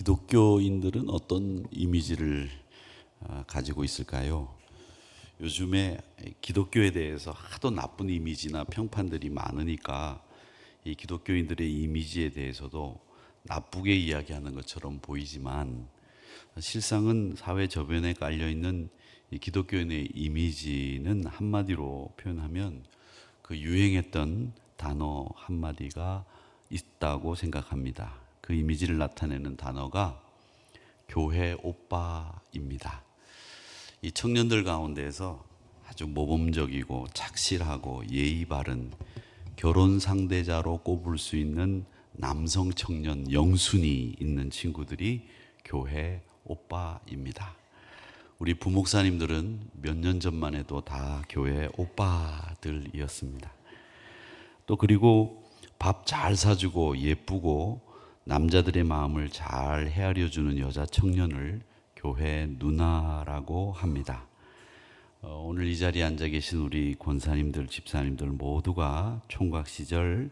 기독교인들은 어떤 이미지를 가지고 있을까요? 요즘에 기독교에 대해서 하도 나쁜 이미지나 평판들이 많으니까 이 기독교인들의 이미지에 대해서도 나쁘게 이야기하는 것처럼 보이지만, 실상은 사회 저변에 깔려 있는 이 기독교인의 이미지는 한마디로 표현하면 그 유행했던 단어 한마디가 있다고 생각합니다. 그 이미지를 나타내는 단어가 교회 오빠입니다. 이 청년들 가운데서 아주 모범적이고 착실하고 예의 바른 결혼 상대자로 꼽을 수 있는 남성 청년 영순이 있는 친구들이 교회 오빠입니다. 우리 부목사님들은 몇 년 전만 해도 다 교회 오빠들이었습니다. 또 그리고 밥 잘 사주고 예쁘고 남자들의 마음을 잘 헤아려주는 여자 청년을 교회 누나라고 합니다. 오늘 이 자리에 앉아 계신 우리 권사님들, 집사님들 모두가 총각 시절,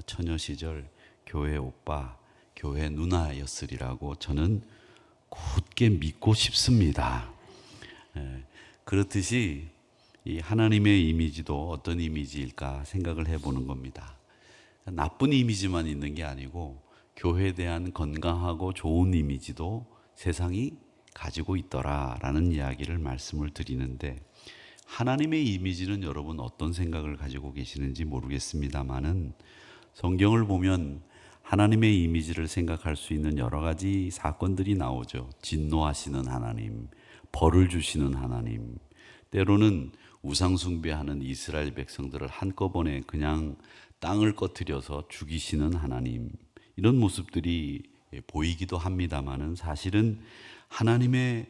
처녀 시절 교회 오빠, 교회 누나였으리라고 저는 굳게 믿고 싶습니다. 그렇듯이 이 하나님의 이미지도 어떤 이미지일까 생각을 해보는 겁니다. 나쁜 이미지만 있는 게 아니고 교회에 대한 건강하고 좋은 이미지도 세상이 가지고 있더라라는 이야기를 말씀을 드리는데, 하나님의 이미지는 여러분 어떤 생각을 가지고 계시는지 모르겠습니다만은 성경을 보면 하나님의 이미지를 생각할 수 있는 여러 가지 사건들이 나오죠. 진노하시는 하나님, 벌을 주시는 하나님, 때로는 우상 숭배하는 이스라엘 백성들을 한꺼번에 그냥 땅을 꺼트려서 죽이시는 하나님, 이런 모습들이 보이기도 합니다만은 사실은 하나님의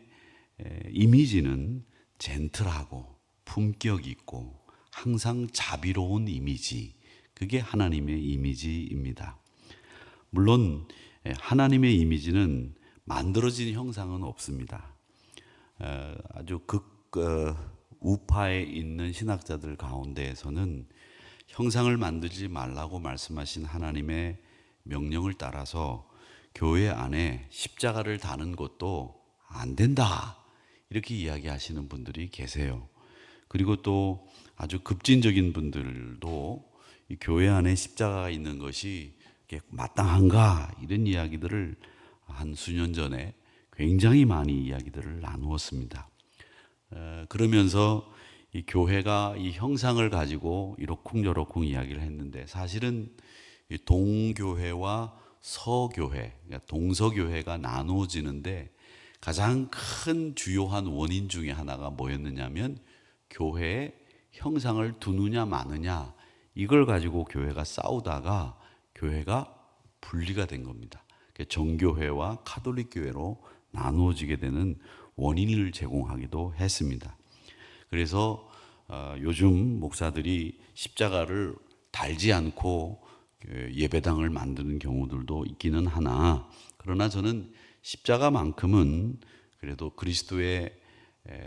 이미지는 젠틀하고 품격 있고 항상 자비로운 이미지, 그게 하나님의 이미지입니다. 물론 하나님의 이미지는 만들어진 형상은 없습니다. 아주 우파에 있는 신학자들 가운데에서는 형상을 만들지 말라고 말씀하신 하나님의 명령을 따라서 교회 안에 십자가를 다는 것도 안 된다, 이렇게 이야기하시는 분들이 계세요. 그리고 또 아주 급진적인 분들도 이 교회 안에 십자가가 있는 것이 마땅한가, 이런 이야기들을 한 수년 전에 굉장히 많이 이야기들을 나누었습니다. 그러면서 이 교회가 이 형상을 가지고 이러쿵저러쿵 이야기를 했는데, 사실은 동교회와 서교회, 그러니까 동서교회가 나누어지는데 가장 큰 주요한 원인 중에 하나가 뭐였느냐면 교회의 형상을 두느냐 마느냐, 이걸 가지고 교회가 싸우다가 교회가 분리가 된 겁니다. 정교회와 카톨릭 교회로 나누어지게 되는 원인을 제공하기도 했습니다. 그래서 요즘 목사들이 십자가를 달지 않고 예배당을 만드는 경우들도 있기는 하나, 그러나 저는 십자가만큼은 그래도 그리스도의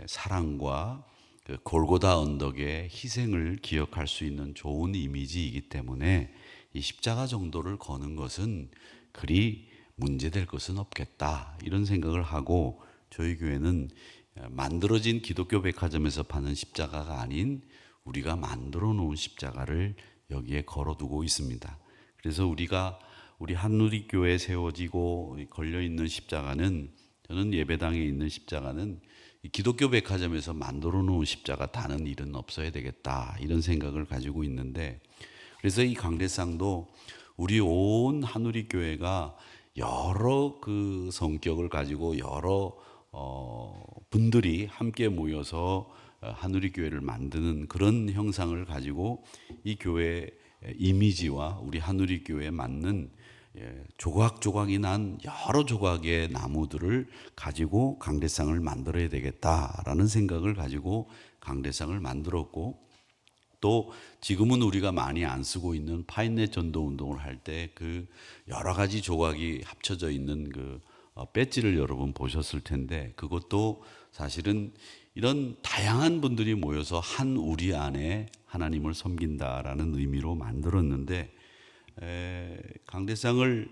사랑과 그 골고다 언덕의 희생을 기억할 수 있는 좋은 이미지이기 때문에 이 십자가 정도를 거는 것은 그리 문제될 것은 없겠다, 이런 생각을 하고, 저희 교회는 만들어진 기독교 백화점에서 파는 십자가가 아닌 우리가 만들어 놓은 십자가를 여기에 걸어두고 있습니다. 그래서 우리 한누리교회에 세워지고 걸려있는 십자가는, 저는 예배당에 있는 십자가는 기독교 백화점에서 만들어 놓은 십자가 다는 일은 없어야 되겠다, 이런 생각을 가지고 있는데, 그래서 이 강대상도 우리 온 한누리교회가 여러 그 성격을 가지고 여러 분들이 함께 모여서 한누리교회를 만드는 그런 형상을 가지고 이 교회 이미지와 우리 한누리교회에 맞는 조각조각이 난 여러 조각의 나무들을 가지고 강대상을 만들어야 되겠다라는 생각을 가지고 강대상을 만들었고, 또 지금은 우리가 많이 안 쓰고 있는 파인넷 전도 운동을 할 때 그 여러 가지 조각이 합쳐져 있는 그 배지를 여러분 보셨을 텐데, 그것도 사실은 이런 다양한 분들이 모여서 한 우리 안에 하나님을 섬긴다라는 의미로 만들었는데, 강대상을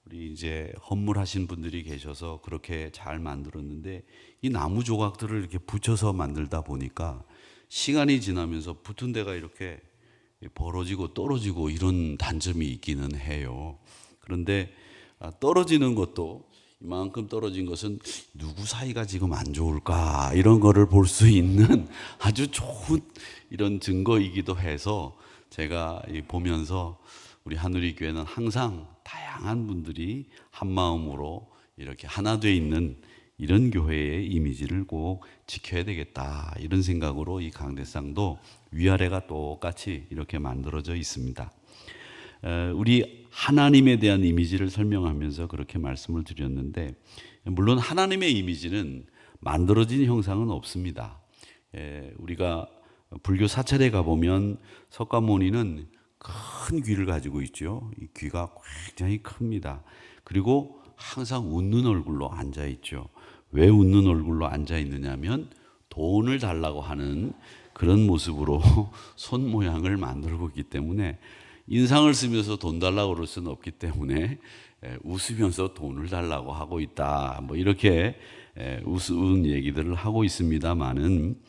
우리 이제 헌물하신 분들이 계셔서 그렇게 잘 만들었는데 이 나무 조각들을 이렇게 붙여서 만들다 보니까 시간이 지나면서 붙은 데가 이렇게 벌어지고 떨어지고 이런 단점이 있기는 해요. 그런데 떨어지는 것도 이만큼 떨어진 것은 누구 사이가 지금 안 좋을까 이런 거를 볼 수 있는 아주 좋은 이런 증거이기도 해서 제가 보면서 우리 하누리 교회는 항상 다양한 분들이 한 마음으로 이렇게 하나 돼 있는 이런 교회의 이미지를 꼭 지켜야 되겠다 이런 생각으로 이 강대상도 위아래가 똑같이 이렇게 만들어져 있습니다. 우리 하나님에 대한 이미지를 설명하면서 그렇게 말씀을 드렸는데 물론 하나님의 이미지는 만들어진 형상은 없습니다. 우리가 불교 사찰에 가보면 석가모니는 큰 귀를 가지고 있죠. 이 귀가 굉장히 큽니다. 그리고 항상 웃는 얼굴로 앉아 있죠. 왜 웃는 얼굴로 앉아 있느냐면 돈을 달라고 하는 그런 모습으로 손 모양을 만들고 있기 때문에 인상을 쓰면서 돈 달라고 그럴 수는 없기 때문에 웃으면서 돈을 달라고 하고 있다. 뭐 이렇게 우스운 얘기들을 하고 있습니다만은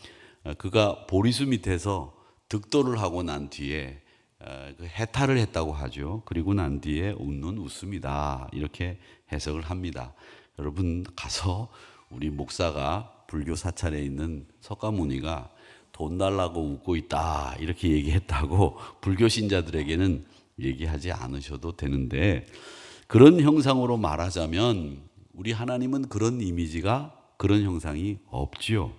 그가 보리수 밑에서 득도를 하고 난 뒤에 해탈을 했다고 하죠. 그리고 난 뒤에 웃는 웃음이다. 이렇게 해석을 합니다. 여러분 가서 우리 목사가 불교 사찰에 있는 석가모니가 돈 달라고 웃고 있다 이렇게 얘기했다고 불교 신자들에게는 얘기하지 않으셔도 되는데 그런 형상으로 말하자면 우리 하나님은 그런 이미지가 그런 형상이 없지요.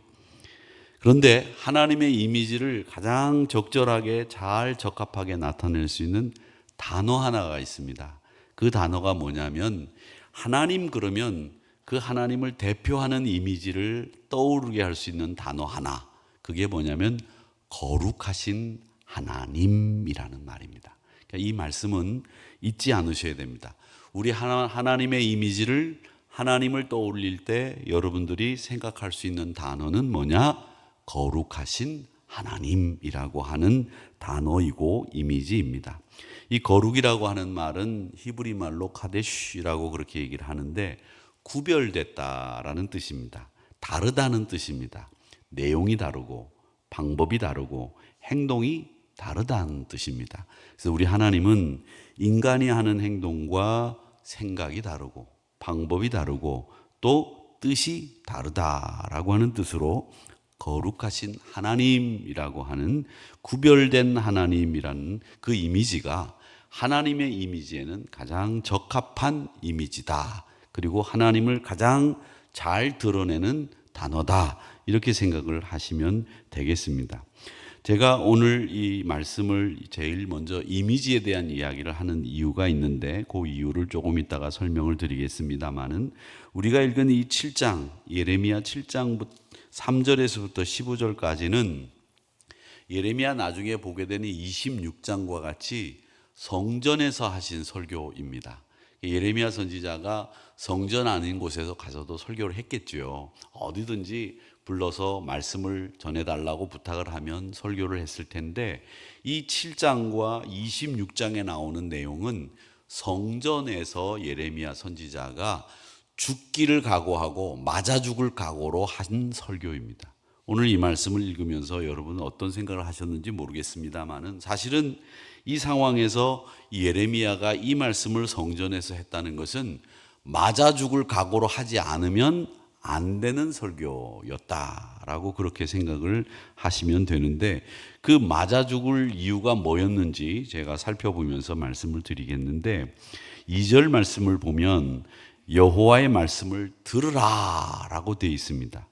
그런데 하나님의 이미지를 가장 적절하게 잘 적합하게 나타낼 수 있는 단어 하나가 있습니다. 그 단어가 뭐냐면 하나님 그러면 그 하나님을 대표하는 이미지를 떠오르게 할 수 있는 단어 하나, 그게 뭐냐면 거룩하신 하나님이라는 말입니다. 그러니까 이 말씀은 잊지 않으셔야 됩니다. 우리 하나님의 이미지를 하나님을 떠올릴 때 여러분들이 생각할 수 있는 단어는 뭐냐? 거룩하신 하나님이라고 하는 단어이고 이미지입니다. 이 거룩이라고 하는 말은 히브리 말로 카데쉬라고 그렇게 얘기를 하는데 구별됐다라는 뜻입니다. 다르다는 뜻입니다. 내용이 다르고 방법이 다르고 행동이 다르다는 뜻입니다. 그래서 우리 하나님은 인간이 하는 행동과 생각이 다르고 방법이 다르고 또 뜻이 다르다라고 하는 뜻으로 거룩하신 하나님이라고 하는 구별된 하나님이라는 그 이미지가 하나님의 이미지에는 가장 적합한 이미지다. 그리고 하나님을 가장 잘 드러내는 단어다. 이렇게 생각을 하시면 되겠습니다. 제가 오늘 이 말씀을 제일 먼저 이미지에 대한 이야기를 하는 이유가 있는데 그 이유를 조금 이따가 설명을 드리겠습니다만은 우리가 읽은 이 7장 예레미야 7장 3절에서부터 15절까지는 예레미야 나중에 보게 되는 26장과 같이 성전에서 하신 설교입니다. 예레미야 선지자가 성전 아닌 곳에서 가서도 설교를 했겠죠. 어디든지 불러서 말씀을 전해달라고 부탁을 하면 설교를 했을 텐데 이 7장과 26장에 나오는 내용은 성전에서 예레미야 선지자가 죽기를 각오하고 맞아 죽을 각오로 한 설교입니다. 오늘 이 말씀을 읽으면서 여러분은 어떤 생각을 하셨는지 모르겠습니다만은 사실은 이 상황에서 예레미야가 이 말씀을 성전에서 했다는 것은 맞아 죽을 각오로 하지 않으면 안 되는 설교였다라고 그렇게 생각을 하시면 되는데 그 맞아 죽을 이유가 뭐였는지 제가 살펴보면서 말씀을 드리겠는데 2절 말씀을 보면 여호와의 말씀을 들으라라고 되어 있습니다.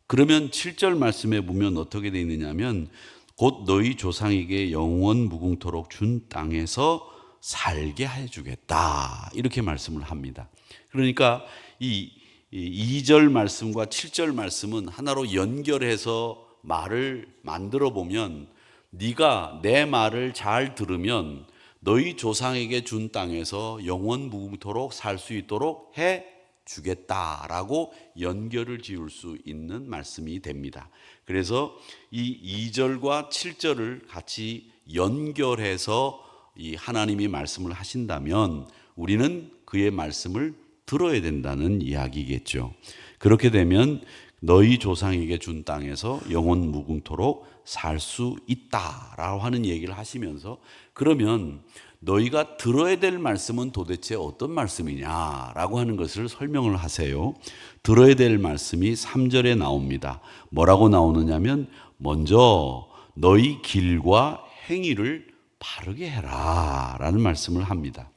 그러면 7절 말씀에 보면 어떻게 되어 있느냐면 곧 너희 조상에게 영원 무궁토록 준 땅에서 살게 해주겠다 이렇게 말씀을 합니다. 그러니까 이 2절 말씀과 7절 말씀은 하나로 연결해서 말을 만들어 보면 네가 내 말을 잘 들으면 너희 조상에게 준 땅에서 영원 무궁토록 살 수 있도록 해 주겠다라고 연결을 지을 수 있는 말씀이 됩니다. 그래서 이 2절과 7절을 같이 연결해서 이 하나님이 말씀을 하신다면 우리는 그의 말씀을 들어야 된다는 이야기겠죠. 그렇게 되면 너희 조상에게 준 땅에서 영원 무궁토록 살 수 있다라고 하는 얘기를 하시면서, 그러면 너희가 들어야 될 말씀은 도대체 어떤 말씀이냐라고 하는 것을 설명을 하세요. 들어야 될 말씀이 3절에 나옵니다. 뭐라고 나오느냐면, 먼저 너희 길과 행위를 바르게 해라 라는 말씀을 합니다.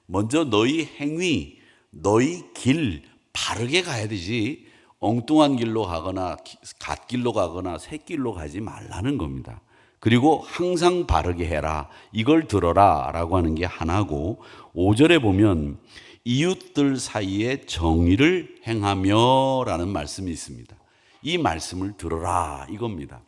먼저 너희 행위, 너희 길 바르게 가야 되지, 엉뚱한 길로 가거나 갓길로 가거나 새길로 가지 말라는 겁니다. 그리고 항상 바르게 해라, 이걸 들어라 라고 하는 게 하나고, 5절에 보면 이웃들 사이에 정의를 행하며 라는 말씀이 있습니다. 이 말씀을 들어라 이겁니다.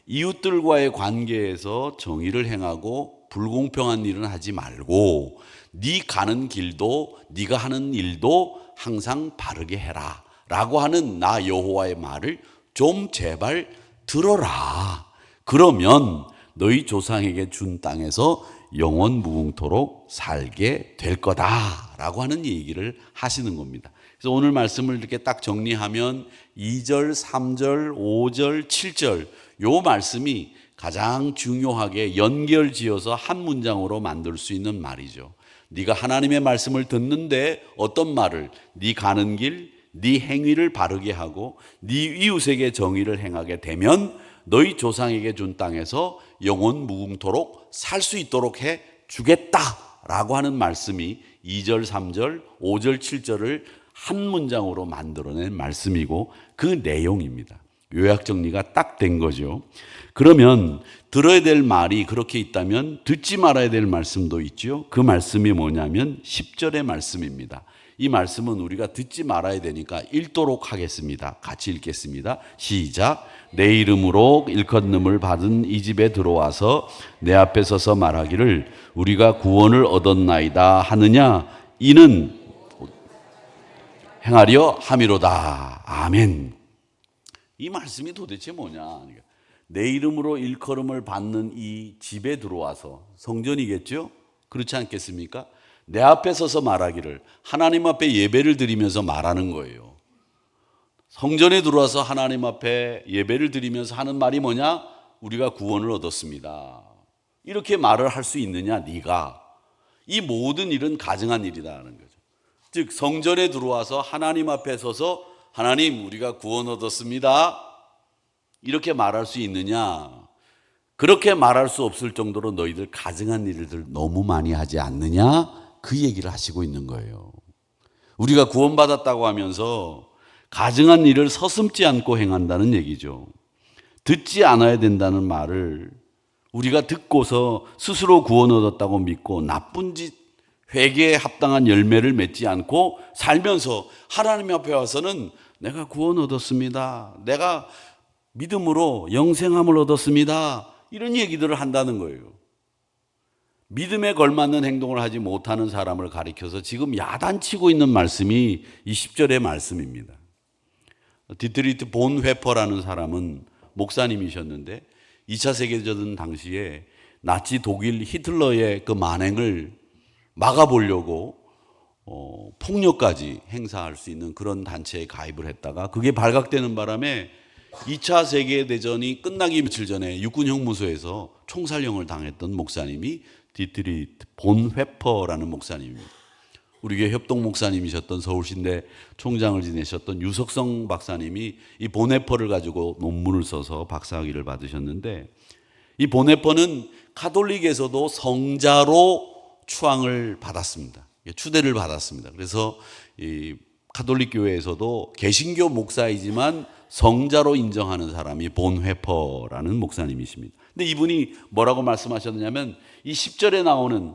이웃들과의 관계에서 정의를 행하고 불공평한 일은 하지 말고, 네 가는 길도 네가 하는 일도 항상 바르게 해라 라고 하는 나 여호와의 말을 좀 제발 들어라. 그러면 너희 조상에게 준 땅에서 영원 무궁토록 살게 될 거다라고 하는 얘기를 하시는 겁니다. 그래서 오늘 말씀을 이렇게 딱 정리하면 2절, 3절, 5절, 7절 요 말씀이 가장 중요하게 연결지어서 한 문장으로 만들 수 있는 말이죠. 네가 하나님의 말씀을 듣는데 어떤 말을, 네 가는 길, 네 행위를 바르게 하고 네 이웃에게 정의를 행하게 되면 너희 조상에게 준 땅에서 영원 무궁토록 살 수 있도록 해 주겠다라고 하는 말씀이 2절, 3절, 5절, 7절을 한 문장으로 만들어낸 말씀이고 그 내용입니다. 요약 정리가 딱 된 거죠. 그러면 들어야 될 말이 그렇게 있다면 듣지 말아야 될 말씀도 있죠. 그 말씀이 뭐냐면 10절의 말씀입니다. 이 말씀은 우리가 듣지 말아야 되니까 읽도록 하겠습니다. 같이 읽겠습니다. 시작. 내 이름으로 일컫음을 받은 이 집에 들어와서 내 앞에 서서 말하기를 우리가 구원을 얻었나이다 하느냐, 이는 행하려 함이로다. 아멘. 이 말씀이 도대체 뭐냐? 내 이름으로 일컬음을 받는 이 집에 들어와서, 성전이겠죠? 그렇지 않겠습니까? 내 앞에 서서 말하기를, 하나님 앞에 예배를 드리면서 말하는 거예요. 성전에 들어와서 하나님 앞에 예배를 드리면서 하는 말이 뭐냐? 우리가 구원을 얻었습니다. 이렇게 말을 할 수 있느냐? 네가. 이 모든 일은 가증한 일이다라는 거죠. 즉 성전에 들어와서 하나님 앞에 서서 하나님 우리가 구원 얻었습니다, 이렇게 말할 수 있느냐? 그렇게 말할 수 없을 정도로 너희들 가증한 일들 너무 많이 하지 않느냐? 그 얘기를 하시고 있는 거예요. 우리가 구원받았다고 하면서 가증한 일을 서슴지 않고 행한다는 얘기죠. 듣지 않아야 된다는 말을 우리가 듣고서 스스로 구원 얻었다고 믿고 나쁜 짓, 회개에 합당한 열매를 맺지 않고 살면서 하나님 앞에 와서는 내가 구원 얻었습니다, 내가 믿음으로 영생함을 얻었습니다, 이런 얘기들을 한다는 거예요. 믿음에 걸맞는 행동을 하지 못하는 사람을 가리켜서 지금 야단치고 있는 말씀이 이 10절의 말씀입니다. 디트리트 본 회퍼라는 사람은 목사님이셨는데 2차 세계대전 당시에 나치 독일 히틀러의 그 만행을 막아보려고 폭력까지 행사할 수 있는 그런 단체에 가입을 했다가 그게 발각되는 바람에 2차 세계대전이 끝나기 며칠 전에 육군형무소에서 총살령을 당했던 목사님이 디트리트 본 회퍼라는 목사님입니다. 우리 교회 협동 목사님이셨던 서울신대 총장을 지내셨던 유석성 박사님이 이 본 회퍼를 가지고 논문을 써서 박사학위를 받으셨는데, 이 본 회퍼는 카톨릭에서도 성자로 추앙을 받았습니다. 추대를 받았습니다. 그래서 이 카톨릭 교회에서도 개신교 목사이지만 성자로 인정하는 사람이 본 회퍼라는 목사님이십니다. 근데 이분이 뭐라고 말씀하셨냐면 이 10절에 나오는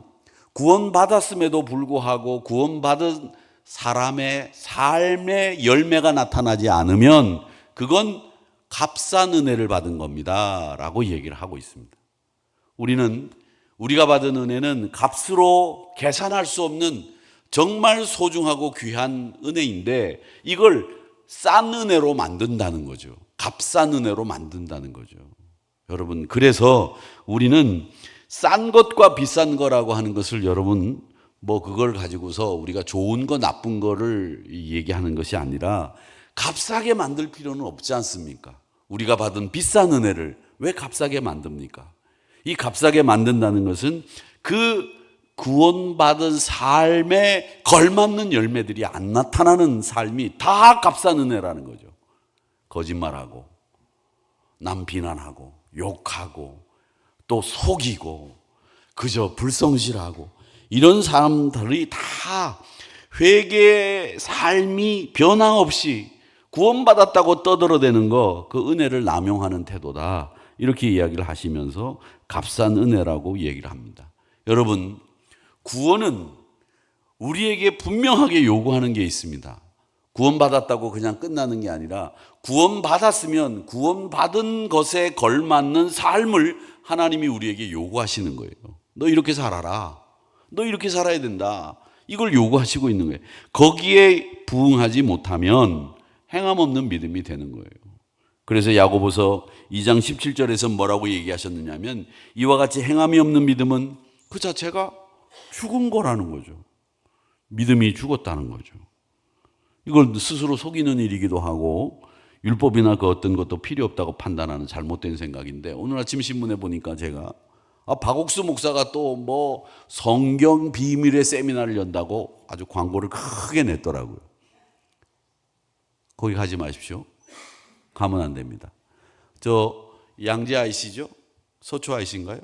구원받았음에도 불구하고 구원받은 사람의 삶의 열매가 나타나지 않으면 그건 값싼 은혜를 받은 겁니다 라고 얘기를 하고 있습니다. 우리가 받은 은혜는 값으로 계산할 수 없는 정말 소중하고 귀한 은혜인데 이걸 싼 은혜로 만든다는 거죠. 값싼 은혜로 만든다는 거죠. 여러분, 그래서 우리는 싼 것과 비싼 거라고 하는 것을 여러분 뭐 그걸 가지고서 우리가 좋은 거 나쁜 거를 얘기하는 것이 아니라 값싸게 만들 필요는 없지 않습니까? 우리가 받은 비싼 은혜를 왜 값싸게 만듭니까? 이 값싸게 만든다는 것은 그 구원받은 삶에 걸맞는 열매들이 안 나타나는 삶이 다 값싼 은혜라는 거죠. 거짓말하고 남 비난하고 욕하고 또 속이고 그저 불성실하고 이런 사람들이 다 회개의 삶이 변함없이 구원받았다고 떠들어대는 거, 그 은혜를 남용하는 태도다. 이렇게 이야기를 하시면서 값싼 은혜라고 얘기를 합니다. 여러분, 구원은 우리에게 분명하게 요구하는 게 있습니다. 구원받았다고 그냥 끝나는 게 아니라 구원받았으면 구원받은 것에 걸맞는 삶을 하나님이 우리에게 요구하시는 거예요. 너 이렇게 살아라. 너 이렇게 살아야 된다. 이걸 요구하시고 있는 거예요. 거기에 부응하지 못하면 행함 없는 믿음이 되는 거예요. 그래서 야고보서 2장 17절에서 뭐라고 얘기하셨느냐면 이와 같이 행함이 없는 믿음은 그 자체가 죽은 거라는 거죠. 믿음이 죽었다는 거죠. 이걸 스스로 속이는 일이기도 하고 율법이나 그 어떤 것도 필요 없다고 판단하는 잘못된 생각인데, 오늘 아침 신문에 보니까 제가 박옥수 목사가 또 뭐 성경 비밀의 세미나를 연다고 아주 광고를 크게 냈더라고요. 거기 가지 마십시오. 가면 안 됩니다. 저 양재 IC죠? 서초 IC인가요?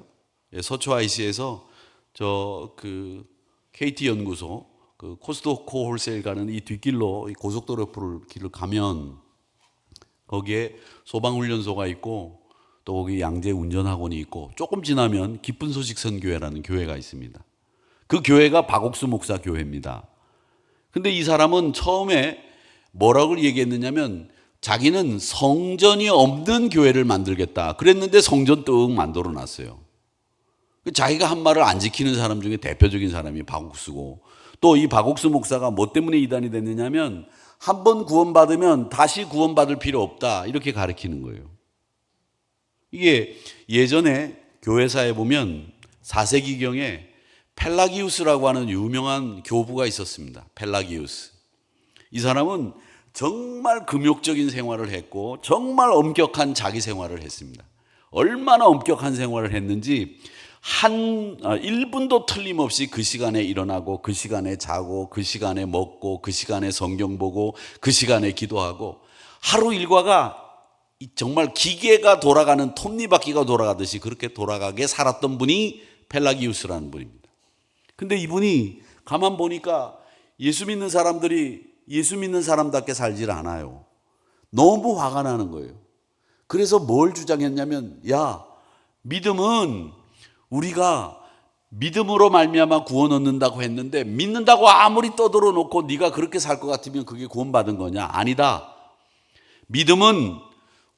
예, 서초 IC에서 저 그 KT 연구소 그 코스트코 홀세일 가는 이 뒷길로 이 고속도로 옆으로 길을 가면 거기에 소방훈련소가 있고 또 거기 양재 운전학원이 있고 조금 지나면 기쁜 소식 선교회라는 교회가 있습니다. 그 교회가 박옥수 목사 교회입니다. 근데 이 사람은 처음에 뭐라고 얘기했느냐면 자기는 성전이 없는 교회를 만들겠다 그랬는데 성전 떡 만들어 놨어요. 자기가 한 말을 안 지키는 사람 중에 대표적인 사람이 박옥수고, 또 이 박옥수 목사가 뭐 때문에 이단이 됐느냐면 한 번 구원받으면 다시 구원받을 필요 없다 이렇게 가르치는 거예요. 이게 예전에 교회사에 보면 4세기경에 펠라기우스라고 하는 유명한 교부가 있었습니다. 펠라기우스. 이 사람은 정말 금욕적인 생활을 했고 정말 엄격한 자기 생활을 했습니다. 얼마나 엄격한 생활을 했는지 1분도 틀림없이 그 시간에 일어나고 그 시간에 자고 그 시간에 먹고 그 시간에 성경 보고 그 시간에 기도하고 하루 일과가 정말 기계가 돌아가는 톱니바퀴가 돌아가듯이 그렇게 돌아가게 살았던 분이 펠라기우스라는 분입니다. 근데 이분이 가만 보니까 예수 믿는 사람들이 예수 믿는 사람답게 살질 않아요. 너무 화가 나는 거예요. 그래서 뭘 주장했냐면, 야, 믿음은 우리가 믿음으로 말미암아 구원 얻는다고 했는데 믿는다고 아무리 떠들어 놓고 네가 그렇게 살 것 같으면 그게 구원받은 거냐? 아니다. 믿음은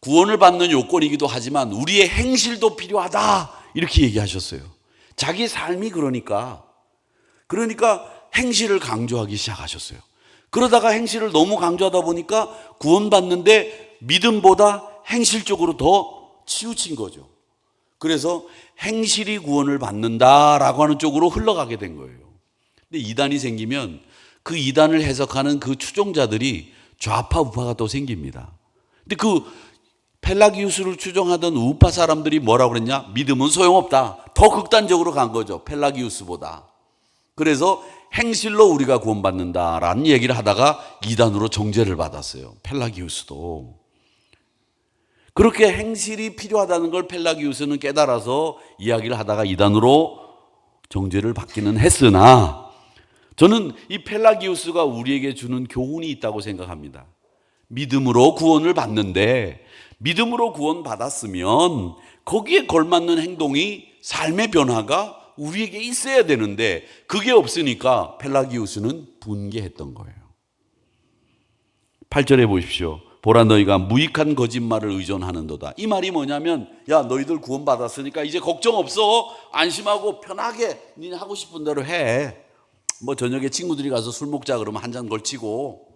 구원을 받는 요건이기도 하지만 우리의 행실도 필요하다 이렇게 얘기하셨어요. 자기 삶이 그러니까 행실을 강조하기 시작하셨어요. 그러다가 행실을 너무 강조하다 보니까 구원받는데 믿음보다 행실 쪽으로 더 치우친 거죠. 그래서 행실이 구원을 받는다라고 하는 쪽으로 흘러가게 된 거예요. 근데 이단이 생기면 그 이단을 해석하는 그 추종자들이 좌파 우파가 또 생깁니다. 근데 그 펠라기우스를 추종하던 우파 사람들이 뭐라고 그랬냐? 믿음은 소용없다. 더 극단적으로 간 거죠. 펠라기우스보다. 그래서 행실로 우리가 구원받는다라는 얘기를 하다가 이단으로 정죄를 받았어요. 펠라기우스도. 그렇게 행실이 필요하다는 걸 펠라기우스는 깨달아서 이야기를 하다가 이단으로 정죄를 받기는 했으나, 저는 이 펠라기우스가 우리에게 주는 교훈이 있다고 생각합니다. 믿음으로 구원을 받는데 믿음으로 구원받았으면 거기에 걸맞는 행동이, 삶의 변화가 우리에게 있어야 되는데 그게 없으니까 펠라기우스는 분개했던 거예요. 8절에 보십시오. 보라, 너희가 무익한 거짓말을 의존하는도다. 이 말이 뭐냐면, 야, 너희들 구원받았으니까 이제 걱정 없어. 안심하고 편하게 니네 하고 싶은 대로 해. 뭐 저녁에 친구들이 가서 술 먹자 그러면 한 잔 걸치고,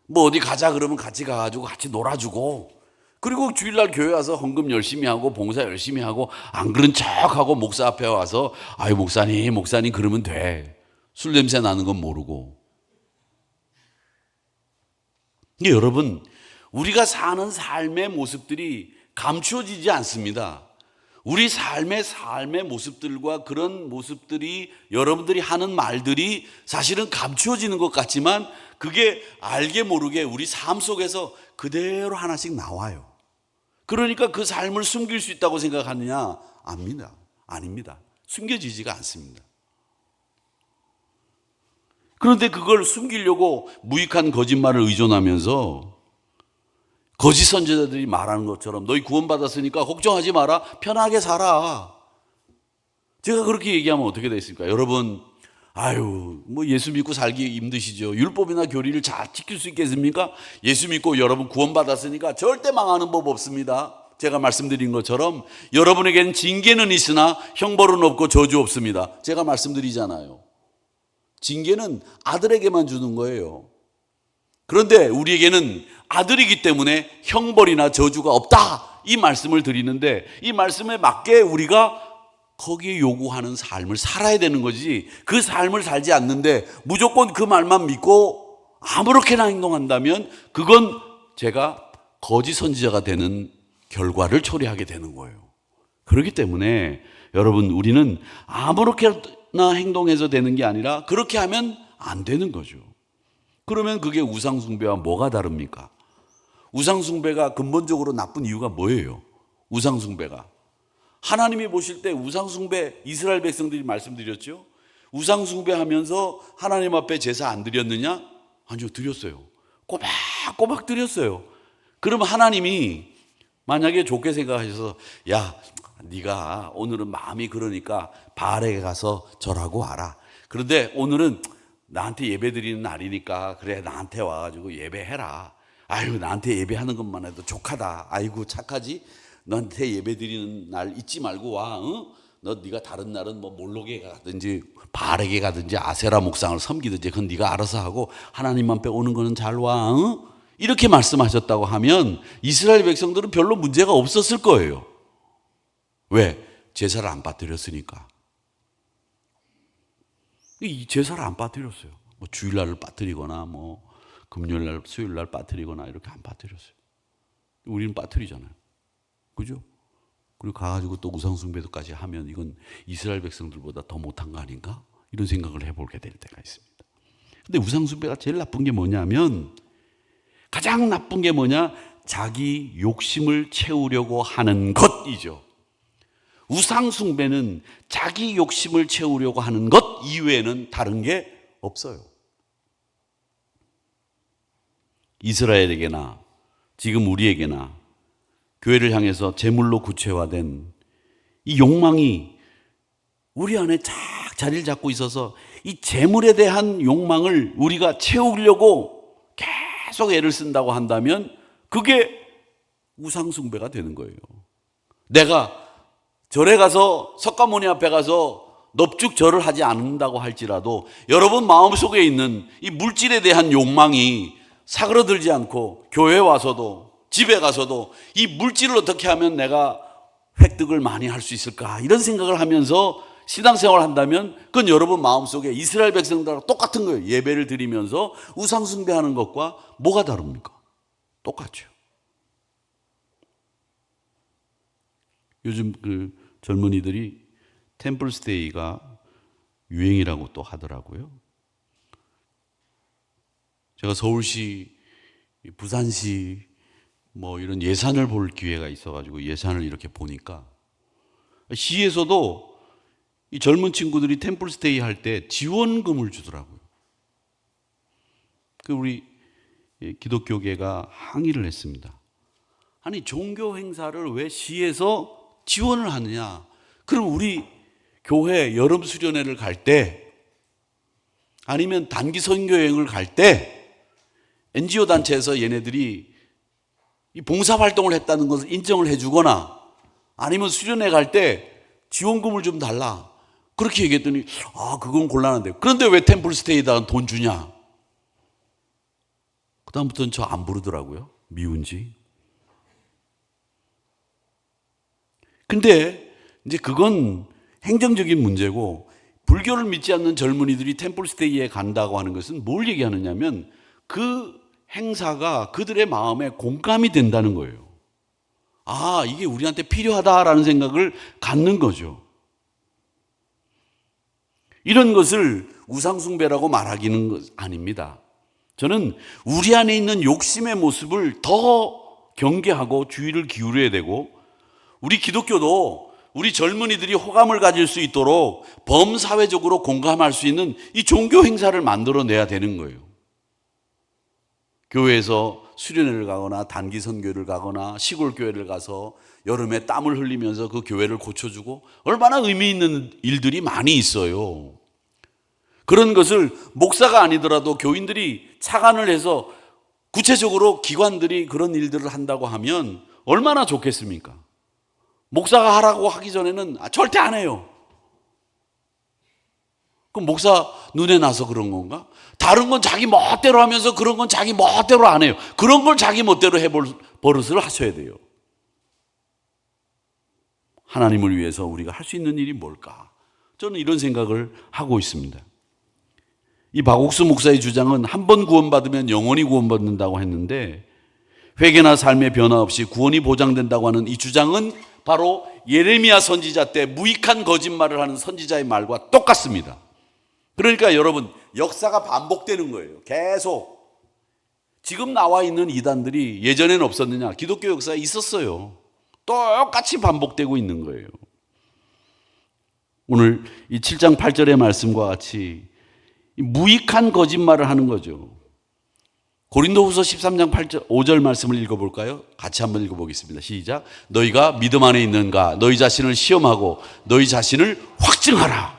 뭐 어디 가자 그러면 같이 가가지고 같이 놀아주고, 그리고 주일날 교회 와서 헌금 열심히 하고 봉사 열심히 하고 안 그런 척하고 목사 앞에 와서 아유 목사님 그러면 돼. 술 냄새 나는 건 모르고. 근데 여러분, 우리가 사는 삶의 모습들이 감추어지지 않습니다. 우리 삶의 모습들과 그런 모습들이 여러분들이 하는 말들이 사실은 감추어지는 것 같지만 그게 알게 모르게 우리 삶 속에서 그대로 하나씩 나와요. 그러니까 그 삶을 숨길 수 있다고 생각하느냐? 아닙니다. 숨겨지지가 않습니다. 그런데 그걸 숨기려고 무익한 거짓말을 의존하면서 거짓 선지자들이 말하는 것처럼 너희 구원받았으니까 걱정하지 마라. 편하게 살아. 제가 그렇게 얘기하면 어떻게 되겠습니까? 여러분, 예수 믿고 살기 힘드시죠? 율법이나 교리를 잘 지킬 수 있겠습니까? 예수 믿고 여러분 구원받았으니까 절대 망하는 법 없습니다. 제가 말씀드린 것처럼 여러분에게는 징계는 있으나 형벌은 없고 저주 없습니다. 제가 말씀드리잖아요. 징계는 아들에게만 주는 거예요. 그런데 우리에게는 아들이기 때문에 형벌이나 저주가 없다. 이 말씀을 드리는데 이 말씀에 맞게 우리가 거기에 요구하는 삶을 살아야 되는 거지, 그 삶을 살지 않는데 무조건 그 말만 믿고 아무렇게나 행동한다면 그건 제가 거짓 선지자가 되는 결과를 초래하게 되는 거예요. 그렇기 때문에 여러분, 우리는 아무렇게나 행동해서 되는 게 아니라 그렇게 하면 안 되는 거죠. 그러면 그게 우상숭배와 뭐가 다릅니까? 우상숭배가 근본적으로 나쁜 이유가 뭐예요? 우상숭배가 하나님이 보실 때 우상숭배, 이스라엘 백성들이 말씀드렸죠. 우상숭배하면서 하나님 앞에 제사 안 드렸느냐? 아니요, 드렸어요. 꼬박꼬박 드렸어요. 그러면 하나님이 만약에 좋게 생각하셔서 야, 네가 오늘은 마음이 그러니까 바알에 가서 절하고 와라. 그런데 오늘은 나한테 예배 드리는 날이니까 그래 나한테 와가지고 예배해라. 아유, 나한테 예배하는 것만 해도 족하다. 아이고 착하지? 너한테 예배 드리는 날 잊지 말고 와. 응? 네가 다른 날은 뭐 몰록에 가든지 바알에게 가든지 아세라 목상을 섬기든지 그건 네가 알아서 하고 하나님 앞에 오는 거는 잘 와. 응? 이렇게 말씀하셨다고 하면 이스라엘 백성들은 별로 문제가 없었을 거예요. 왜? 제사를 안 빠뜨렸으니까. 이 제사를 안 빠뜨렸어요. 뭐 주일날을 빠뜨리거나 뭐 금요일날, 수요일날 빠뜨리거나 이렇게 안 빠뜨렸어요. 우리는 빠뜨리잖아요. 그죠? 그리고 가가지고 또 우상숭배도까지 하면 이건 이스라엘 백성들보다 더 못한 거 아닌가? 이런 생각을 해보게 될 때가 있습니다. 근데 우상숭배가 제일 나쁜 게 뭐냐면, 가장 나쁜 게 뭐냐? 자기 욕심을 채우려고 하는 것이죠. 우상숭배는 자기 욕심을 채우려고 하는 것 이외에는 다른 게 없어요. 이스라엘에게나 지금 우리에게나 교회를 향해서 제물로 구체화된 이 욕망이 우리 안에 쫙 자리를 잡고 있어서 이 제물에 대한 욕망을 우리가 채우려고 계속 애를 쓴다고 한다면 그게 우상숭배가 되는 거예요. 내가 절에 가서 석가모니 앞에 가서 넙죽 절을 하지 않는다고 할지라도 여러분 마음속에 있는 이 물질에 대한 욕망이 사그러들지 않고 교회에 와서도 집에 가서도 이 물질을 어떻게 하면 내가 획득을 많이 할 수 있을까 이런 생각을 하면서 신앙생활을 한다면 그건 여러분 마음속에 이스라엘 백성들과 똑같은 거예요. 예배를 드리면서 우상숭배하는 것과 뭐가 다릅니까? 똑같죠. 요즘 그 젊은이들이 템플스테이가 유행이라고 또 하더라고요. 제가 서울시, 부산시 뭐 이런 예산을 볼 기회가 있어가지고 예산을 이렇게 보니까 시에서도 이 젊은 친구들이 템플스테이 할 때 지원금을 주더라고요. 그 우리 기독교계가 항의를 했습니다. 아니 종교 행사를 왜 시에서 지원을 하느냐? 그럼 우리 교회 여름 수련회를 갈 때 아니면 단기 선교 여행을 갈 때 NGO 단체에서 얘네들이 이 봉사 활동을 했다는 것을 인정을 해주거나 아니면 수련회 갈 때 지원금을 좀 달라. 그렇게 얘기했더니 그건 곤란한데. 그런데 왜 템플스테이에다가 돈 주냐? 그다음부터는 저 안 부르더라고요. 미운지. 근데 이제 그건 행정적인 문제고, 불교를 믿지 않는 젊은이들이 템플스테이에 간다고 하는 것은 뭘 얘기하느냐면 그 행사가 그들의 마음에 공감이 된다는 거예요. 아, 이게 우리한테 필요하다라는 생각을 갖는 거죠. 이런 것을 우상숭배라고 말하기는 것 아닙니다. 저는 우리 안에 있는 욕심의 모습을 더 경계하고 주의를 기울여야 되고, 우리 기독교도 우리 젊은이들이 호감을 가질 수 있도록 범사회적으로 공감할 수 있는 이 종교 행사를 만들어내야 되는 거예요. 교회에서 수련회를 가거나 단기 선교를 가거나 시골 교회를 가서 여름에 땀을 흘리면서 그 교회를 고쳐주고, 얼마나 의미 있는 일들이 많이 있어요. 그런 것을 목사가 아니더라도 교인들이 착안을 해서 구체적으로 기관들이 그런 일들을 한다고 하면 얼마나 좋겠습니까? 목사가 하라고 하기 전에는 절대 안 해요. 그럼 목사 눈에 나서 그런 건가? 다른 건 자기 멋대로 하면서 그런 건 자기 멋대로 안 해요. 그런 걸 자기 멋대로 해볼 버릇을 하셔야 돼요. 하나님을 위해서 우리가 할 수 있는 일이 뭘까? 저는 이런 생각을 하고 있습니다. 이 박옥수 목사의 주장은 한 번 구원받으면 영원히 구원받는다고 했는데, 회개나 삶의 변화 없이 구원이 보장된다고 하는 이 주장은 바로 예레미야 선지자 때 무익한 거짓말을 하는 선지자의 말과 똑같습니다. 그러니까 여러분, 역사가 반복되는 거예요. 계속. 지금 나와 있는 이단들이 예전에는 없었느냐? 기독교 역사에 있었어요. 똑같이 반복되고 있는 거예요. 오늘 이 7장 8절의 말씀과 같이 무익한 거짓말을 하는 거죠. 고린도후서 13장 8절 5절 말씀을 읽어볼까요? 같이 한번 읽어보겠습니다. 시작. 너희가 믿음 안에 있는가? 너희 자신을 시험하고 너희 자신을 확증하라.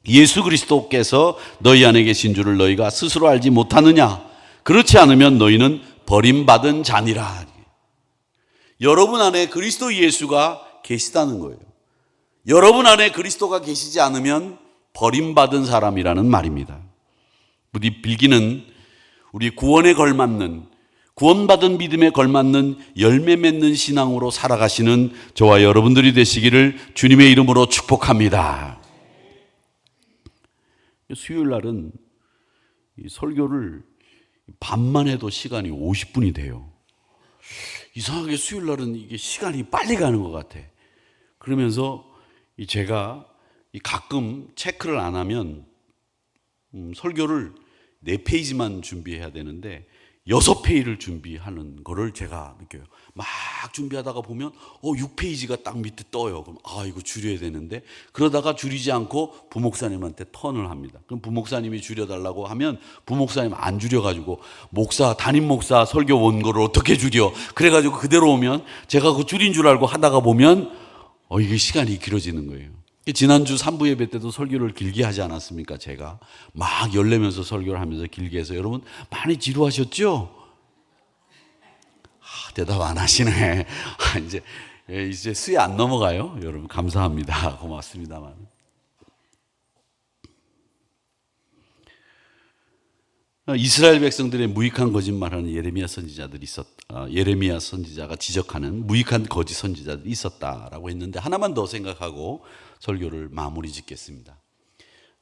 예수 그리스도께서 너희 안에 계신 줄을 너희가 스스로 알지 못하느냐? 그렇지 않으면 너희는 버림받은 자니라. 여러분 안에 그리스도 예수가 계시다는 거예요. 여러분 안에 그리스도가 계시지 않으면 버림받은 사람이라는 말입니다. 부디 빌기는 우리 구원에 걸맞는, 구원받은 믿음에 걸맞는 열매 맺는 신앙으로 살아가시는 저와 여러분들이 되시기를 주님의 이름으로 축복합니다. 수요일 날은 설교를 밤만 해도 시간이 50분이 돼요. 이상하게 수요일 날은 이게 시간이 빨리 가는 것 같아. 그러면서 제가 가끔 체크를 안 하면 설교를 4페이지만 준비해야 되는데 6페이지를 준비하는 거를 제가 느껴요. 막 준비하다가 보면 6페이지가 딱 밑에 떠요. 그럼 이거 줄여야 되는데, 그러다가 줄이지 않고 부목사님한테 턴을 합니다. 그럼 부목사님이 줄여달라고 하면 부목사님 안 줄여가지고 담임 목사 설교 원고를 어떻게 줄여? 그래가지고 그대로 오면 제가 그 줄인 줄 알고 하다가 보면 이게 시간이 길어지는 거예요. 지난주 3부 예배 때도 설교를 길게 하지 않았습니까? 제가 막 열내면서 설교를 하면서 길게 해서 여러분 많이 지루하셨죠? 대답 안 하시네. 이제 수에 안 넘어가요. 여러분 감사합니다. 고맙습니다만. 이스라엘 백성들의 무익한 거짓말하는 예레미야 선지자가 지적하는 무익한 거짓 선지자들이 있었다라고 했는데, 하나만 더 생각하고 설교를 마무리 짓겠습니다.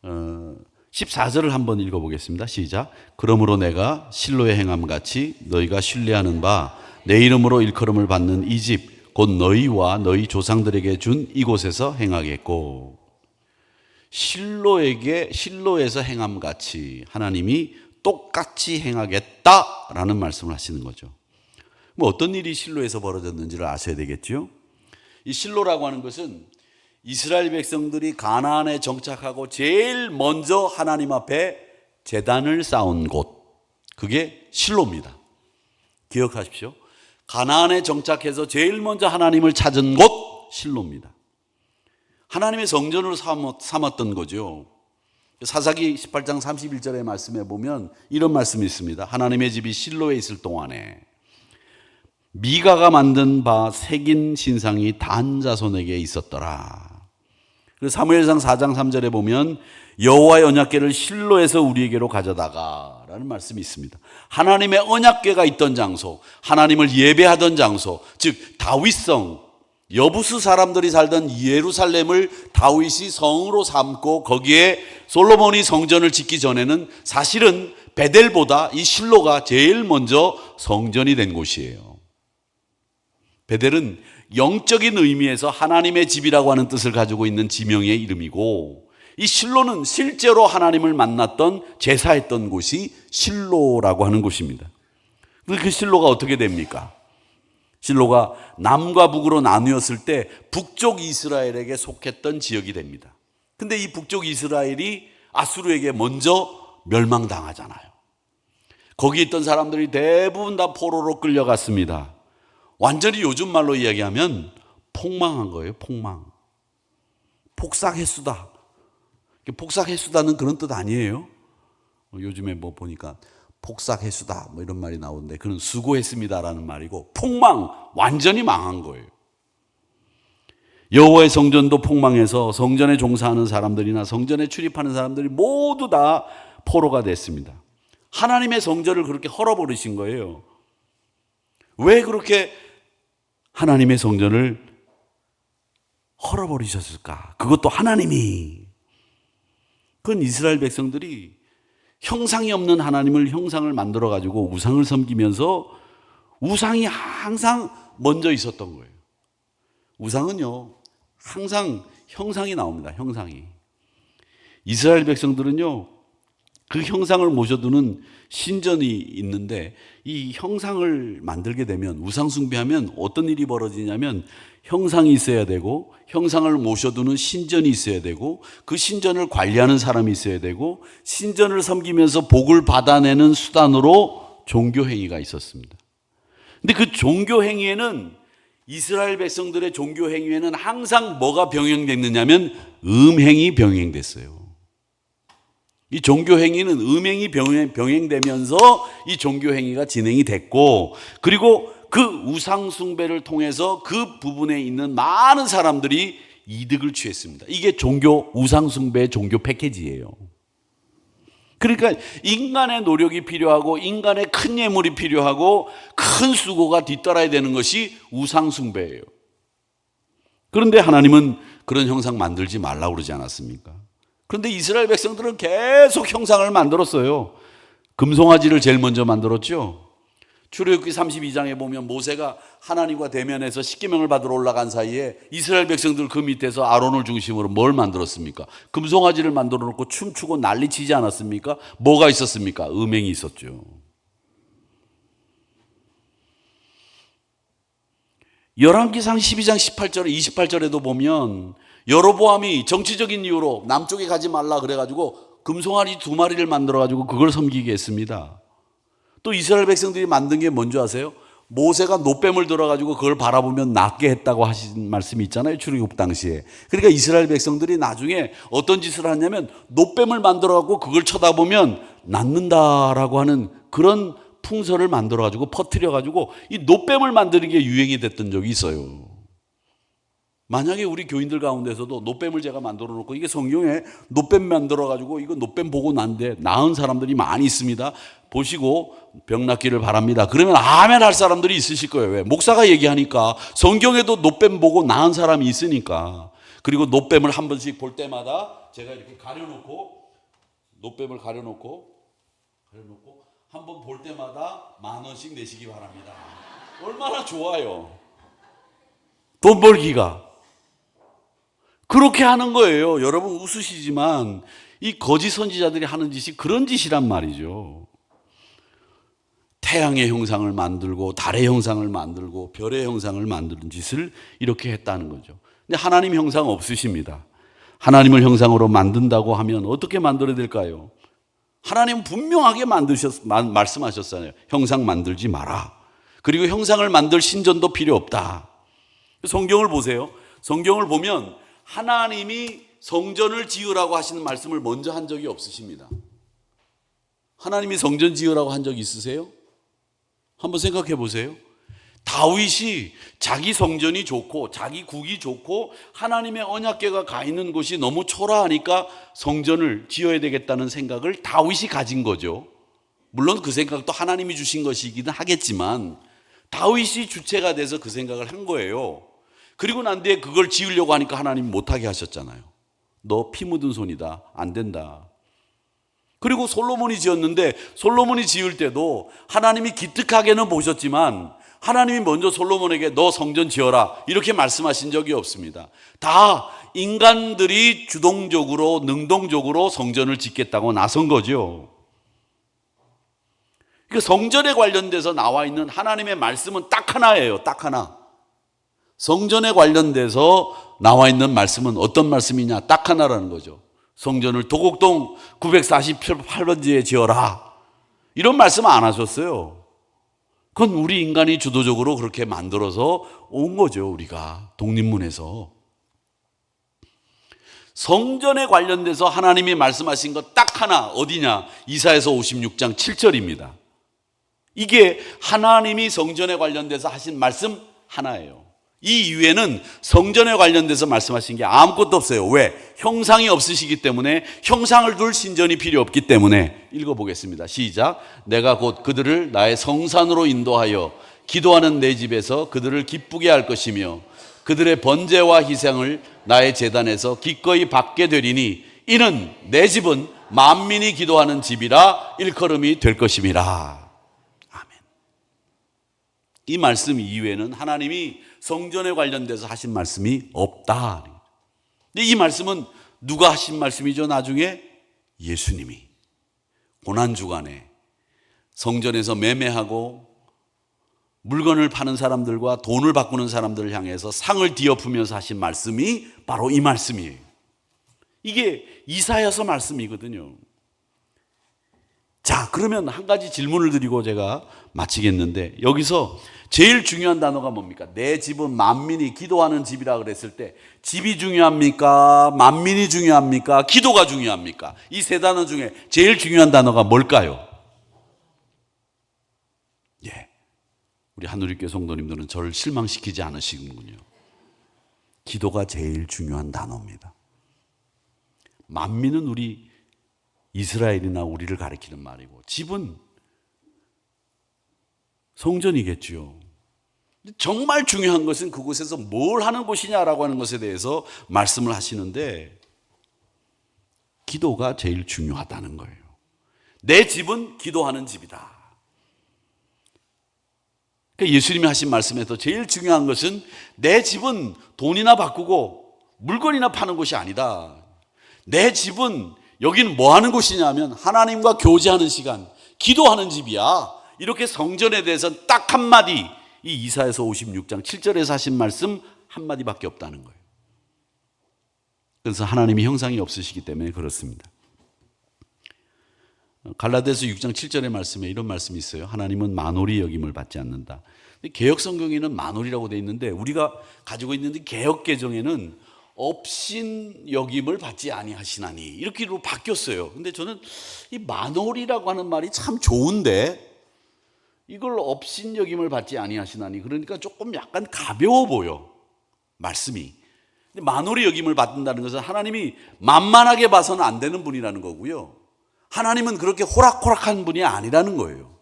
14절을 한번 읽어보겠습니다. 시작. 그러므로 내가 실로의 행함같이 너희가 신뢰하는 바 내 이름으로 일컬음을 받는 이 집 곧 너희와 너희 조상들에게 준 이곳에서 행하겠고, 실로에서 행함같이 하나님이 똑같이 행하겠다라는 말씀을 하시는 거죠. 어떤 일이 실로에서 벌어졌는지를 아셔야 되겠죠. 이 실로라고 하는 것은 이스라엘 백성들이 가나안에 정착하고 제일 먼저 하나님 앞에 제단을 쌓은 곳, 그게 실로입니다. 기억하십시오. 가나안에 정착해서 제일 먼저 하나님을 찾은 곳 실로입니다. 하나님의 성전으로 삼았던 거죠. 사사기 18장 31절의 말씀에 보면 이런 말씀이 있습니다. 하나님의 집이 실로에 있을 동안에 미가가 만든 바 새긴 신상이 단 자손에게 있었더라. 그리고 사무엘상 4장 3절에 보면 여호와의 언약궤를 실로에서 우리에게로 가져다가 라는 말씀이 있습니다. 하나님의 언약궤가 있던 장소, 하나님을 예배하던 장소, 즉 다윗성, 여부수 사람들이 살던 예루살렘을 다윗이 성으로 삼고 거기에 솔로몬이 성전을 짓기 전에는 사실은 베델보다 이 실로가 제일 먼저 성전이 된 곳이에요. 베델은 영적인 의미에서 하나님의 집이라고 하는 뜻을 가지고 있는 지명의 이름이고, 이 실로는 실제로 하나님을 만났던 제사했던 곳이 실로라고 하는 곳입니다. 그 실로가 어떻게 됩니까? 실로가 남과 북으로 나누었을 때 북쪽 이스라엘에게 속했던 지역이 됩니다. 근데 이 북쪽 이스라엘이 아수르에게 먼저 멸망당하잖아요. 거기 있던 사람들이 대부분 다 포로로 끌려갔습니다. 완전히 요즘 말로 이야기하면 폭망한 거예요. 폭망. 폭삭했수다. 폭삭했수다는 그런 뜻 아니에요. 요즘에 뭐 보니까 폭삭했수다 뭐 이런 말이 나오는데, 그건 수고했습니다라는 말이고, 폭망, 완전히 망한 거예요. 여호와의 성전도 폭망해서 성전에 종사하는 사람들이나 성전에 출입하는 사람들이 모두 다 포로가 됐습니다. 하나님의 성전을 그렇게 헐어버리신 거예요. 왜 그렇게 하나님의 성전을 헐어버리셨을까? 그것도 하나님이. 그건 이스라엘 백성들이 형상이 없는 하나님을 형상을 만들어가지고 우상을 섬기면서 우상이 항상 먼저 있었던 거예요. 우상은요, 항상 형상이 나옵니다. 형상이. 이스라엘 백성들은요, 그 형상을 모셔두는 신전이 있는데, 이 형상을 만들게 되면, 우상 숭배하면 어떤 일이 벌어지냐면, 형상이 있어야 되고, 형상을 모셔두는 신전이 있어야 되고, 그 신전을 관리하는 사람이 있어야 되고, 신전을 섬기면서 복을 받아내는 수단으로 종교행위가 있었습니다. 근데 그 종교행위에는, 이스라엘 백성들의 종교행위에는 항상 뭐가 병행됐느냐면 음행이 병행됐어요. 이 종교행위는 음행이 병행되면서 이 종교행위가 진행이 됐고, 그리고 그 우상숭배를 통해서 그 부분에 있는 많은 사람들이 이득을 취했습니다. 이게 우상숭배의 종교 패키지예요. 그러니까 인간의 노력이 필요하고 인간의 큰 예물이 필요하고 큰 수고가 뒤따라야 되는 것이 우상숭배예요. 그런데 하나님은 그런 형상 만들지 말라고 그러지 않았습니까? 그런데 이스라엘 백성들은 계속 형상을 만들었어요. 금송아지를 제일 먼저 만들었죠. 출애굽기 32장에 보면 모세가 하나님과 대면해서 십계명을 받으러 올라간 사이에 이스라엘 백성들 그 밑에서 아론을 중심으로 뭘 만들었습니까? 금송아지를 만들어 놓고 춤추고 난리치지 않았습니까? 뭐가 있었습니까? 음행이 있었죠. 열왕기상 12장 18절에 28절에도 보면 여로보암이 정치적인 이유로 남쪽에 가지 말라 그래가지고 금송아지 2마리를 만들어가지고 그걸 섬기게 했습니다. 또 이스라엘 백성들이 만든 게 뭔지 아세요? 모세가 놋뱀을 들어가지고 그걸 바라보면 낫게 했다고 하신 말씀이 있잖아요. 출애굽 당시에. 그러니까 이스라엘 백성들이 나중에 어떤 짓을 하냐면 놋뱀을 만들어가지고 그걸 쳐다보면 낫는다라고 하는 그런 풍설을 만들어가지고 퍼뜨려가지고 이 놋뱀을 만드는 게 유행이 됐던 적이 있어요. 만약에 우리 교인들 가운데서도 놋뱀을 제가 만들어 놓고 이게 성경에 놋뱀 만들어 가지고 이거 놋뱀 보고 난데 나은 사람들이 많이 있습니다. 보시고 병 낫기를 바랍니다. 그러면 아멘 할 사람들이 있으실 거예요. 왜? 목사가 얘기하니까. 성경에도 놋뱀 보고 나은 사람이 있으니까. 그리고 놋뱀을 한 번씩 볼 때마다 제가 이렇게 가려놓고 놋뱀을 가려놓고 한 번 볼 때마다 10,000원씩 내시기 바랍니다. 얼마나 좋아요. 돈 벌기가. 그렇게 하는 거예요. 여러분 웃으시지만 이 거짓 선지자들이 하는 짓이 그런 짓이란 말이죠. 태양의 형상을 만들고 달의 형상을 만들고 별의 형상을 만드는 짓을 이렇게 했다는 거죠. 근데 하나님 형상 없으십니다. 하나님을 형상으로 만든다고 하면 어떻게 만들어야 될까요? 하나님은 분명하게 말씀하셨잖아요. 형상 만들지 마라. 그리고 형상을 만들 신전도 필요 없다. 성경을 보세요. 성경을 보면 하나님이 성전을 지으라고 하시는 말씀을 먼저 한 적이 없으십니다. 하나님이 성전 지으라고 한 적 있으세요? 한번 생각해 보세요. 다윗이 자기 성전이 좋고 자기 국이 좋고 하나님의 언약궤가 가 있는 곳이 너무 초라하니까 성전을 지어야 되겠다는 생각을 다윗이 가진 거죠. 물론 그 생각도 하나님이 주신 것이기는 하겠지만 다윗이 주체가 돼서 그 생각을 한 거예요. 그리고 난 뒤에 그걸 지으려고 하니까 하나님이 못하게 하셨잖아요. 너 피 묻은 손이다. 안 된다. 그리고 솔로몬이 지었는데 솔로몬이 지을 때도 하나님이 기특하게는 보셨지만 하나님이 먼저 솔로몬에게 너 성전 지어라 이렇게 말씀하신 적이 없습니다. 다 인간들이 주동적으로 능동적으로 성전을 짓겠다고 나선 거죠. 그 성전에 관련돼서 나와 있는 하나님의 말씀은 딱 하나예요. 딱 하나. 성전에 관련돼서 나와 있는 말씀은 어떤 말씀이냐? 딱 하나라는 거죠. 성전을 도곡동 948번지에 지어라. 이런 말씀 안 하셨어요. 그건 우리 인간이 주도적으로 그렇게 만들어서 온 거죠. 우리가 독립문에서. 성전에 관련돼서 하나님이 말씀하신 것 딱 하나 어디냐? 이사야서 56장 7절입니다. 이게 하나님이 성전에 관련돼서 하신 말씀 하나예요. 이 이외에는 성전에 관련돼서 말씀하신 게 아무것도 없어요. 왜? 형상이 없으시기 때문에 형상을 둘 신전이 필요 없기 때문에. 읽어보겠습니다. 시작. 내가 곧 그들을 나의 성산으로 인도하여 기도하는 내 집에서 그들을 기쁘게 할 것이며 그들의 번제와 희생을 나의 제단에서 기꺼이 받게 되리니 이는 내 집은 만민이 기도하는 집이라 일컬음이 될 것임이라. 이 말씀 이외에는 하나님이 성전에 관련돼서 하신 말씀이 없다. 근데 이 말씀은 누가 하신 말씀이죠? 나중에 예수님이 고난주간에 성전에서 매매하고 물건을 파는 사람들과 돈을 바꾸는 사람들을 향해서 상을 뒤엎으면서 하신 말씀이 바로 이 말씀이에요. 이게 이사야서 말씀이거든요. 자, 그러면 한 가지 질문을 드리고 제가 마치겠는데 여기서 제일 중요한 단어가 뭡니까? 내 집은 만민이 기도하는 집이라 그랬을 때 집이 중요합니까? 만민이 중요합니까? 기도가 중요합니까? 이 세 단어 중에 제일 중요한 단어가 뭘까요? 예, 우리 하늘교회 성도님들은 저를 실망시키지 않으시는군요. 기도가 제일 중요한 단어입니다. 만민은 우리 이스라엘이나 우리를 가리키는 말이고 집은 성전이겠죠. 정말 중요한 것은 그곳에서 뭘 하는 곳이냐라고 하는 것에 대해서 말씀을 하시는데 기도가 제일 중요하다는 거예요. 내 집은 기도하는 집이다. 그러니까 예수님이 하신 말씀에서 제일 중요한 것은 내 집은 돈이나 바꾸고 물건이나 파는 곳이 아니다. 내 집은 여기는 뭐 하는 곳이냐면 하나님과 교제하는 시간, 기도하는 집이야. 이렇게 성전에 대해서 딱 한마디, 이 이사야서 56장 7절에서 하신 말씀 한마디밖에 없다는 거예요. 그래서 하나님이 형상이 없으시기 때문에 그렇습니다. 갈라디아서 6장 7절의 말씀에 이런 말씀이 있어요. 하나님은 만홀히 여김을 받지 않는다. 개역 성경에는 만홀이라고 되어 있는데 우리가 가지고 있는 개역 개정에는 업신 여김을 받지 아니하시나니 이렇게로 바뀌었어요. 근데 저는 이 만홀이라고 하는 말이 참 좋은데 이걸 업신 여김을 받지 아니하시나니 그러니까 조금 약간 가벼워 보여 말씀이. 근데 만홀히 여김을 받는다는 것은 하나님이 만만하게 봐서는 안 되는 분이라는 거고요. 하나님은 그렇게 호락호락한 분이 아니라는 거예요.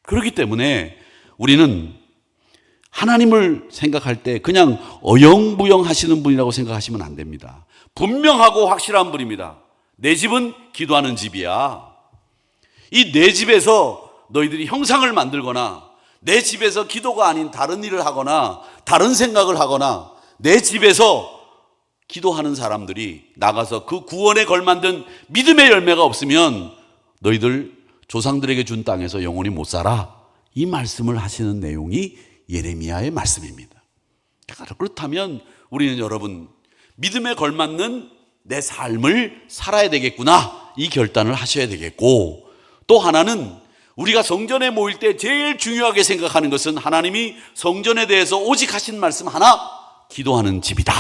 그렇기 때문에 우리는 하나님을 생각할 때 그냥 어영부영 하시는 분이라고 생각하시면 안 됩니다. 분명하고 확실한 분입니다. 내 집은 기도하는 집이야. 이 내 집에서 너희들이 형상을 만들거나 내 집에서 기도가 아닌 다른 일을 하거나 다른 생각을 하거나 내 집에서 기도하는 사람들이 나가서 그 구원에 걸만든 믿음의 열매가 없으면 너희들 조상들에게 준 땅에서 영원히 못 살아. 이 말씀을 하시는 내용이 예레미야의 말씀입니다. 그렇다면 우리는 여러분 믿음에 걸맞는 내 삶을 살아야 되겠구나 이 결단을 하셔야 되겠고, 또 하나는 우리가 성전에 모일 때 제일 중요하게 생각하는 것은 하나님이 성전에 대해서 오직 하신 말씀 하나, 기도하는 집이다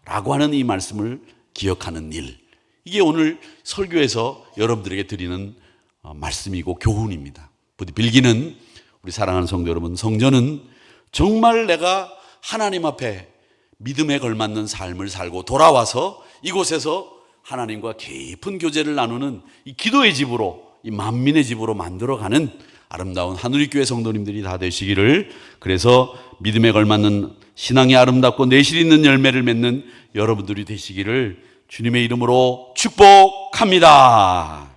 라고 하는 이 말씀을 기억하는 일, 이게 오늘 설교에서 여러분들에게 드리는 말씀이고 교훈입니다. 부디 빌기는 우리 사랑하는 성도 여러분, 성전은 정말 내가 하나님 앞에 믿음에 걸맞는 삶을 살고 돌아와서 이곳에서 하나님과 깊은 교제를 나누는 이 기도의 집으로, 이 만민의 집으로 만들어가는 아름다운 하누리교회 성도님들이 다 되시기를, 그래서 믿음에 걸맞는 신앙이 아름답고 내실 있는 열매를 맺는 여러분들이 되시기를 주님의 이름으로 축복합니다.